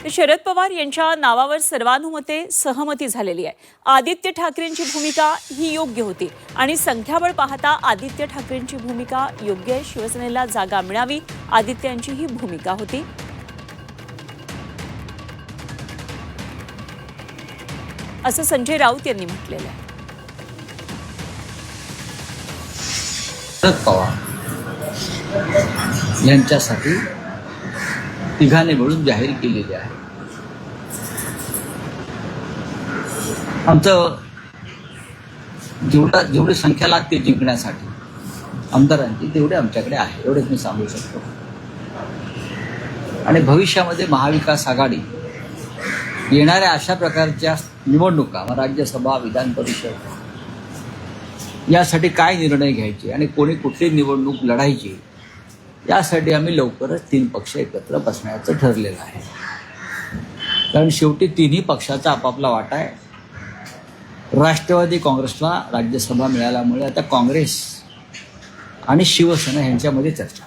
तर शरद पवार यांच्या नावावर सर्वानुमते सहमती झालेली आहे। आदित्य ठाकरेंची भूमिका ही योग्य होती आणि संख्याबळ पाहता आदित्य ठाकरेंची भूमिका योग्य आहे। शिवसेनेला जागा मिळावी आदित्यांची ही भूमिका होती। असं संजय राऊत यांनी म्हटलेलं आहे। शरद पवार यांच्यासाठी तिघांनी मिळून जाहीर केलेले आहे। आमचं जेवढी संख्या लागते जिंकण्यासाठी आमदारांची तेवढे आमच्याकडे आहे, एवढेच मी सांगू शकतो। आणि भविष्यामध्ये महाविकास आघाडी येणाऱ्या अशा प्रकारच्या निवडणुका, राज्यसभा, विधान परिषद यासाठी काय निर्णय घ्यायचे आणि कोणी कुठली निवडणूक लढायची यासाठी आम्ही लवकरच 3 पक्ष एकत्र बसण्याचं ठरलेलं आहे। कारण शेवटी तिन्ही पक्षाचा आपापला वाटा आहे। राष्ट्रवादी काँग्रेसला राज्यसभा मिळाल्यामुळे आता काँग्रेस आणि शिवसेना यांच्यामध्ये चर्चा